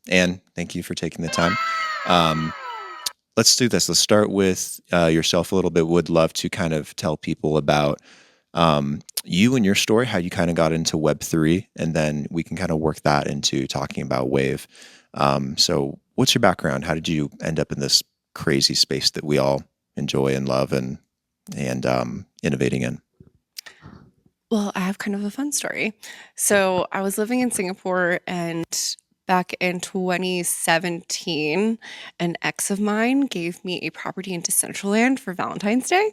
Anne, thank you for taking the time. Um, let's do this. Let's start with yourself a little bit. Would love to kind of tell people about you and your story, how you kind of got into Web3, and then we can kind of work that into talking about Wave. So what's your background? How did you end up in this crazy space that we all enjoy and love and innovating in? Well, I have kind of a fun story. So I was living in Singapore, and back in 2017, an ex of mine gave me a property in Decentraland for Valentine's Day.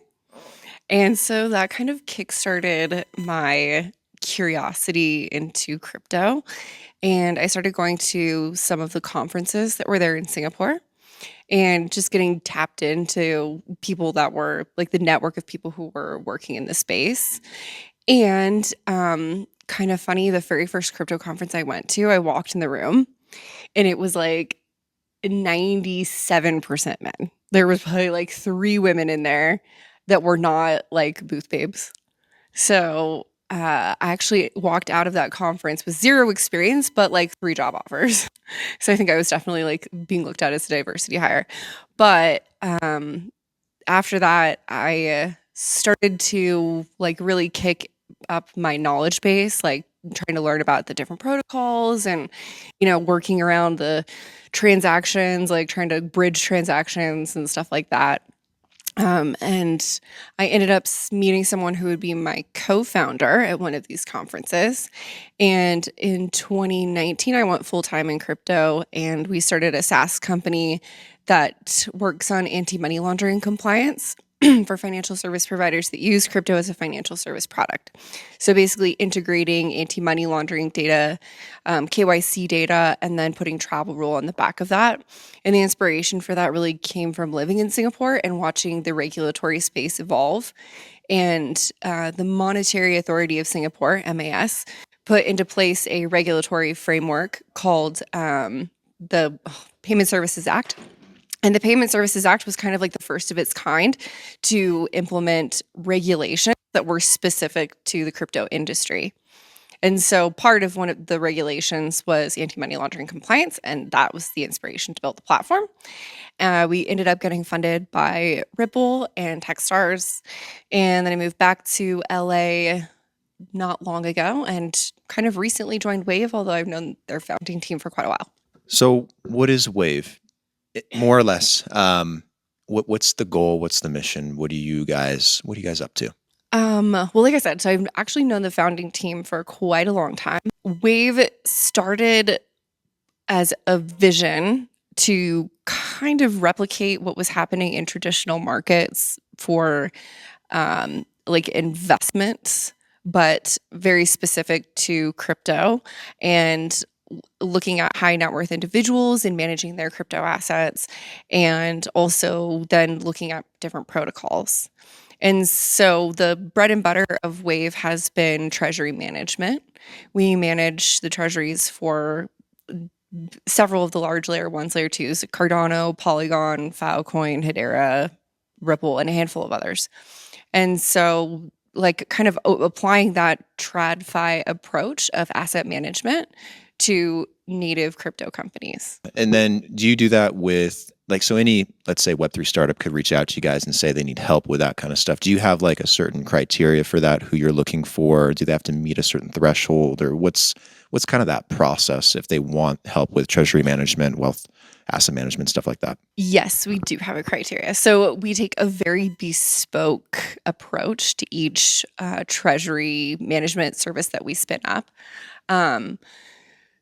And so that kind of kickstarted my curiosity into crypto. And I started going to some of the conferences that were there in Singapore and just getting tapped into people that were like the network of people who were working in the space. And kind of funny, the very first crypto conference I went to, I walked in the room and it was like 97% men. There was probably like 3 women in there that were not like booth babes. So I actually walked out of that conference with 0 experience, but like 3 job offers. So I think I was definitely like being looked at as a diversity hire. But after that, I started to like really kick up my knowledge base, like trying to learn about the different protocols and, working around the transactions, like trying to bridge transactions and stuff like that. And I ended up meeting someone who would be my co-founder at one of these conferences. And in 2019, I went full time in crypto, and we started a SaaS company that works on anti-money laundering compliance for financial service providers that use crypto as a financial service product. So basically integrating anti-money laundering data, KYC data, and then putting travel rule on the back of that. And the inspiration for that really came from living in Singapore and watching the regulatory space evolve. And the Monetary Authority of Singapore, MAS, put into place a regulatory framework called the Payment Services Act. And the Payment Services Act was kind of like the first of its kind to implement regulations that were specific to the crypto industry. And so part of one of the regulations was anti-money laundering compliance, and that was the inspiration to build the platform. We ended up getting funded by Ripple and Techstars, and then I moved back to LA not long ago and kind of recently joined Wave, although I've known their founding team for quite a while. So what is Wave? More or less. What's the goal? What's the mission? What are you guys up to? Well, like I said, so I've actually known the founding team for quite a long time. Wave started as a vision to kind of replicate what was happening in traditional markets for like investments, but very specific to crypto and looking at high net worth individuals and managing their crypto assets, and also then looking at different protocols. And so the bread and butter of Wave has been treasury management. We manage the treasuries for several of the large layer ones, layer twos, Cardano, Polygon, Filecoin, Hedera, Ripple, and a handful of others. And so like kind of applying that TradFi approach of asset management to native crypto companies. And then do you do that with like, so any, let's say Web3 startup could reach out to you guys and say they need help with that kind of stuff. Do you have like a certain criteria for that, who you're looking for? Do they have to meet a certain threshold, or what's kind of that process if they want help with treasury management, wealth, asset management, stuff like that? Yes, we do have a criteria. So we take a very bespoke approach to each treasury management service that we spin up.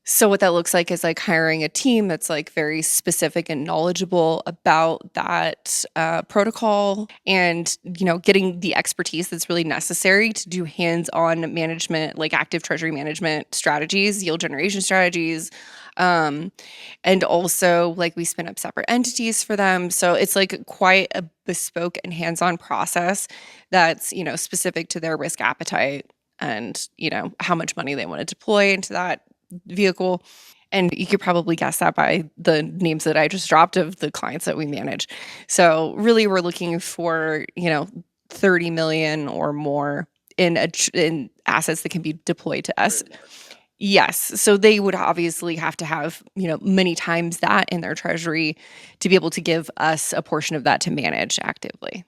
So what that looks like is like hiring a team that's like very specific and knowledgeable about that protocol, and getting the expertise that's really necessary to do hands-on management, like active treasury management strategies, yield generation strategies, and also like we spin up separate entities for them. So it's like quite a bespoke and hands-on process that's specific to their risk appetite and how much money they want to deploy into that vehicle. And you could probably guess that by the names that I just dropped of the clients that we manage. So really we're looking for, 30 million or more in assets that can be deployed to us. Yes. So they would obviously have to have, many times that in their treasury to be able to give us a portion of that to manage actively.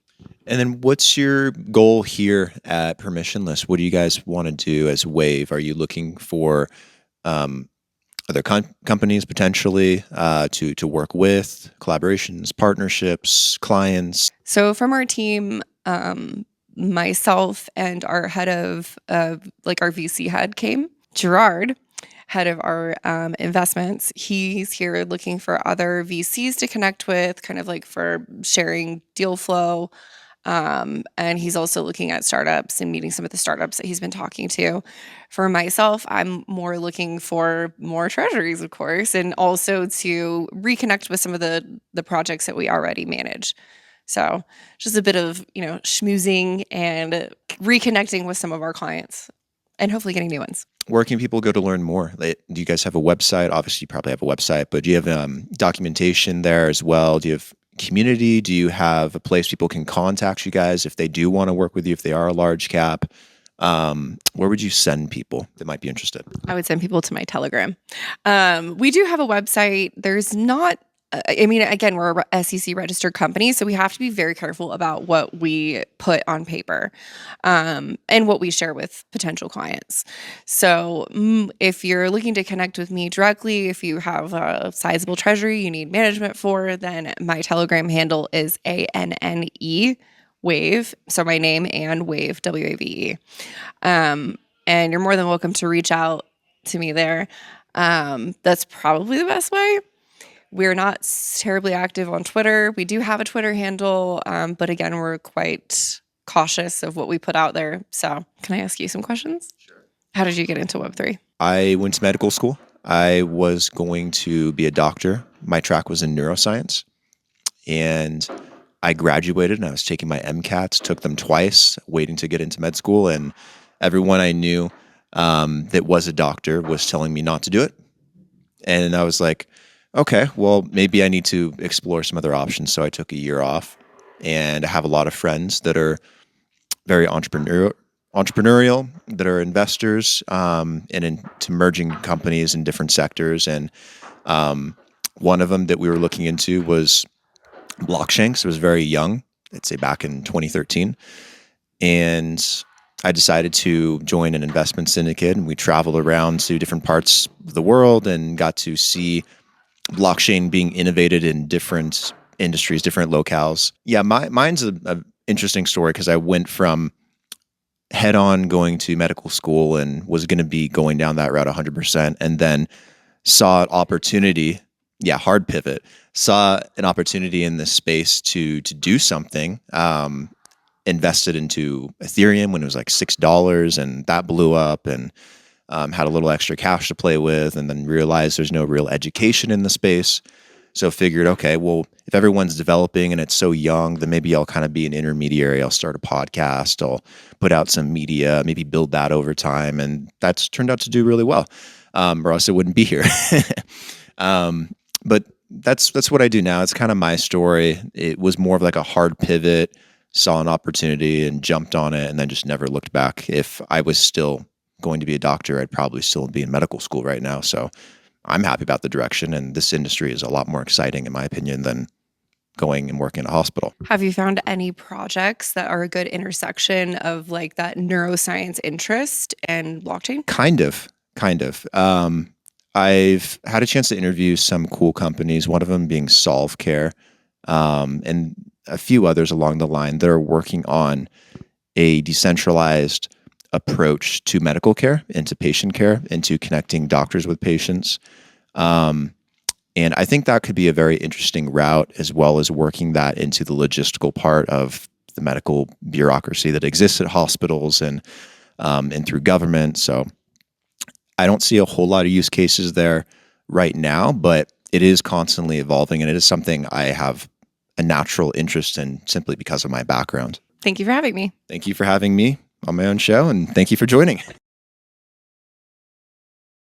And then what's your goal here at Permissionless? What do you guys want to do as Wave? Are you looking for um, other companies potentially to work with, collaborations, partnerships, clients? So from our team, myself and our head of like our VC head came, Gerard, head of our investments. He's here looking for other VCs to connect with, kind of like for sharing deal flow. And he's also looking at startups and meeting some of the startups that he's been talking to. For myself, I'm more looking for more treasuries, of course, and also to reconnect with some of the projects that we already manage. So just a bit of, schmoozing and reconnecting with some of our clients and hopefully getting new ones. Where can people go to learn more? Do you guys have a website? Obviously, you probably have a website, but do you have documentation there as well? Do you have community? Do you have a place people can contact you guys if they do want to work with you, if they are a large cap? Where would you send people that might be interested? I would send people to my Telegram. We do have a website. There's not, I mean, again, we're a SEC registered company, so we have to be very careful about what we put on paper and what we share with potential clients. So if you're looking to connect with me directly, if you have a sizable treasury you need management for, then my Telegram handle is ANNE Wave. So my name and Wave, WAVE. And you're more than welcome to reach out to me there. That's probably the best way. We're not terribly active on Twitter. We do have a Twitter handle, but again, we're quite cautious of what we put out there. So, can I ask you some questions? Sure. How did you get into Web3? I went to medical school. I was going to be a doctor. My track was in neuroscience. And I graduated and I was taking my MCATs, took them twice, waiting to get into med school. And everyone I knew that was a doctor was telling me not to do it. And I was like, okay, well, maybe I need to explore some other options. So I took a year off, and I have a lot of friends that are very entrepreneurial, that are investors and into merging companies in different sectors. And one of them that we were looking into was blockchain. So it was very young, I'd say back in 2013. And I decided to join an investment syndicate, and we traveled around to different parts of the world and got to see blockchain being innovated in different industries, different locales. Yeah, mine's a interesting story because I went from head on going to medical school and was going to be going down that route 100%, and then saw an opportunity. Yeah, hard pivot. Saw an opportunity in this space to do something. Invested into Ethereum when it was like $6, and that blew up, and had a little extra cash to play with, and then realized there's no real education in the space. So figured, okay, well, if everyone's developing and it's so young, then maybe I'll kind of be an intermediary. I'll start a podcast. I'll put out some media, maybe build that over time. And that's turned out to do really well, or else it wouldn't be here. But that's what I do now. It's kind of my story. It was more of like a hard pivot, saw an opportunity and jumped on it, and then just never looked back. If I was still going to be a doctor, I'd probably still be in medical school right now. So I'm happy about the direction, and this industry is a lot more exciting, in my opinion, than going and working in a hospital. Have you found any projects that are a good intersection of like that neuroscience interest and blockchain? Kind of. I've had a chance to interview some cool companies, one of them being Solve Care, and a few others along the line that are working on a decentralized approach to medical care and to patient care and to connecting doctors with patients. And I think that could be a very interesting route, as well as working that into the logistical part of the medical bureaucracy that exists at hospitals and through government. So I don't see a whole lot of use cases there right now, but it is constantly evolving, and it is something I have a natural interest in simply because of my background. Thank you for having me. Thank you for having me on my own show, and thank you for joining.